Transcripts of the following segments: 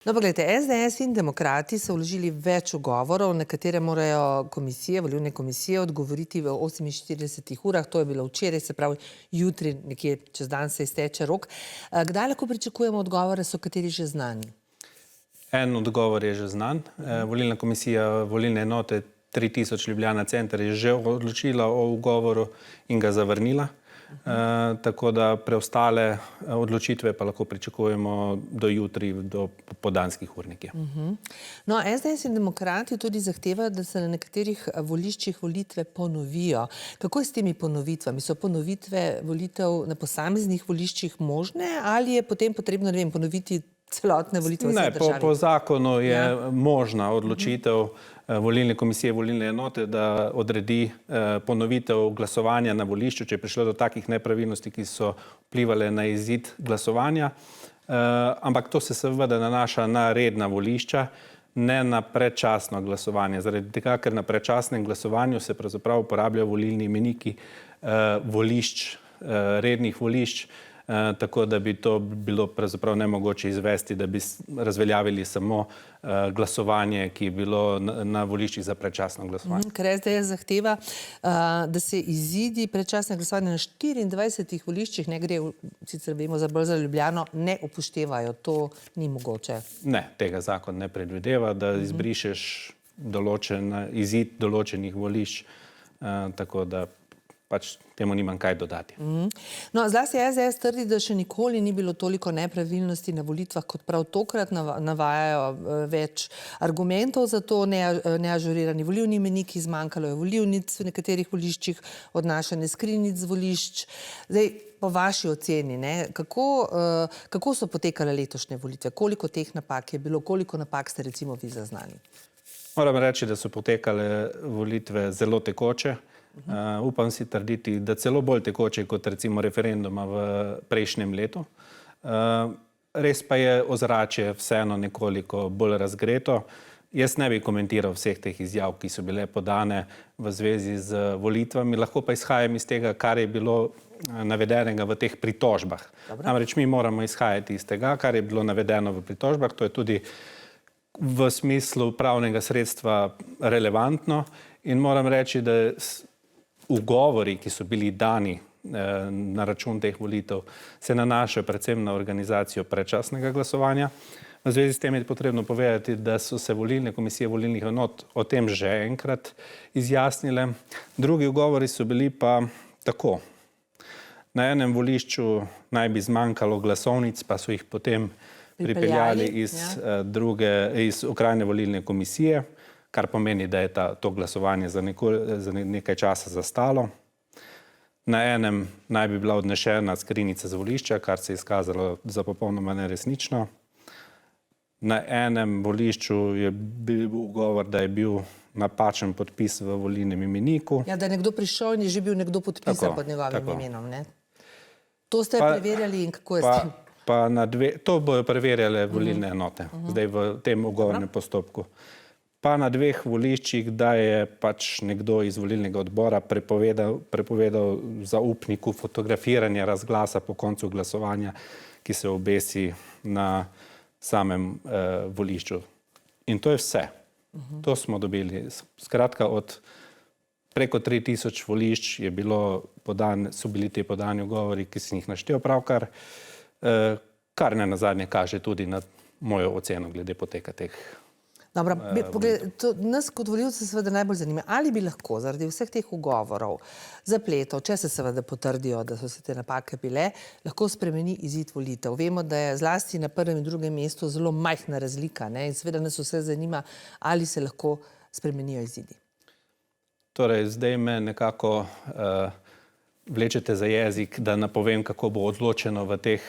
No, pa gledajte, SDS in demokrati so vložili več ugovorov, na katere morajo komisije, volilne komisije odgovoriti v 48 urah. To je bilo včeraj, se pravi jutri, nekje čez dan se izteče rok. Kdaj lahko pričakujemo odgovore, so kateri že znani? En odgovor je že znan. Volilna komisija volilne enote 3000 Ljubljana center je že odločila o ugovoru in ga zavrnila. Tako da preostale odločitve pa lahko pričakujemo do jutri, do popoldanskih ur nekje. No, SDS in demokrati tudi zahtevajo, da se na nekaterih voliščih volitve ponovijo. Kako je s temi ponovitvami? So ponovitve volitev na posameznih voliščih možne ali je potem potrebno, ne vem, ponoviti celotne volitve v vsej državi? Po zakonu je možna odločitev volilne komisije, volilne enote, da odredi ponovitev glasovanja na volišču, če je prišlo do takih nepravilnosti, ki so vplivali na izid glasovanja. Ampak to se seveda nanaša na redna volišča, ne na predčasno glasovanje. Zaradi tega, ker na predčasnem glasovanju se pravzaprav uporabljajo volilni imeniki volišč, rednih volišč, tako da bi to bilo pravzaprav nemogoče izvesti, da bi razveljavili samo glasovanje, ki je bilo na voliščih za predčasno glasovanje. Ker SDS zahteva, da se izidi predčasne glasovanja na 24 voliščih, ne gre, sicer vemo bolj za Ljubljano, ne upoštevajo. To ni mogoče. Ne, tega zakon ne predvideva, da izbrišeš izid določenih volišč, tako da pač temu nimam kaj dodati. No, zlasti SDS trdi, da še nikoli ni bilo toliko nepravilnosti na volitvah, kot prav tokrat. Navajajo več argumentov za to, neažurirani volilni imeniki, zmanjkalo je volilnic v nekaterih voliščih, odnašanje skrinjic z volišč. Zdaj, po vaši oceni, kako so potekale letošnje volitve? Koliko teh napak je bilo? Koliko napak ste recimo vi zaznali? Moram reči, da so potekale volitve zelo tekoče. Upam si trditi, da celo bolj tekoče kot recimo referenduma v prejšnjem letu. Res pa je ozračje vseeno nekoliko bolj razgreto. Jaz ne bi komentiral vseh teh izjav, ki so bile podane v zvezi z volitvami, lahko pa izhajam iz tega, kar je bilo navedenega v teh pritožbah. Namreč mi moramo izhajati iz tega, kar je bilo navedeno v pritožbah, to je tudi v smislu pravnega sredstva relevantno in moram reči, da ugovori, ki so bili dani na račun teh volitev, se nanašajo predvsem na organizacijo predčasnega glasovanja. V zvezi s tem je potrebno povedati, da so se volilne komisije volilnih enot o tem že enkrat izjasnile. Drugi ugovori so bili pa tako. Na enem volišču naj bi zmanjkalo glasovnic, pa so jih potem pripeljali iz okrajne volilne komisije, kar pomeni, da je to glasovanje za nekaj časa zastalo. Na enem naj bi bila odnešena skrinjica z volišča, kar se je izkazalo za popolnoma neresnično. Na enem volišču je bil ugovor, da je bil napačen podpis v volilnem imeniku. Ja, da je nekdo prišel in je že bil nekdo podpisan pod njegovim imenom, ne? To ste preverjali in kako je s tem? To bojo preverjale volilne enote, zdaj v tem ugovornem postopku. Pa na dveh voliščih, da je pač nekdo iz volilnega odbora prepovedal zaupniku fotografiranje razglasa po koncu glasovanja, ki se obesi na samem volišču. In to je vse. To smo dobili. Skratka, od preko 3000 volišč so bili ti podani ugovori, ki sem jih naštel pravkar, kar ne nazadnje kaže tudi na mojo oceno glede poteka teh. Dobro, nas kot volivce seveda najbolj zanima, ali bi lahko zaradi vseh teh ugovorov, zapletov, če se seveda potrdijo, da so se te napake bile, lahko spremeni izid volitev. Vemo, da je zlasti na prvem in drugem mestu zelo majhna razlika, in seveda nas vse zanima, ali se lahko spremenijo izidi. Torej, zdaj me nekako vlečete za jezik, da napovem, kako bo odločeno v teh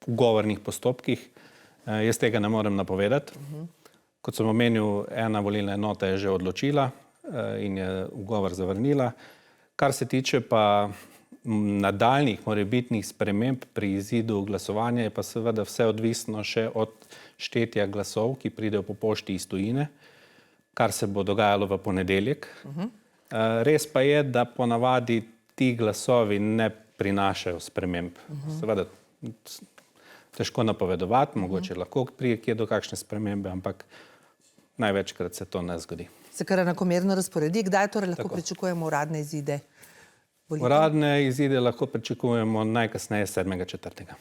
ugovornih postopkih. Jaz tega ne morem napovedati. Kot sem omenil, ena volilna enota je že odločila in je ugovor zavrnila. Kar se tiče pa nadaljnjih morebitnih sprememb pri izidu glasovanja, je pa seveda vse odvisno še od štetja glasov, ki pridejo po pošti iz tujine, kar se bo dogajalo v ponedeljek. Res pa je, da ponavadi ti glasovi ne prinašajo sprememb. Seveda težko napovedovati, mogoče lahko prije kje do kakšne spremembe, ampak največkrat se to ne zgodi. Se kar enakomerno razporedi. Kdaj torej lahko pričakujemo uradne izide volitev? Uradne izide lahko pričakujemo najkasneje 7.4.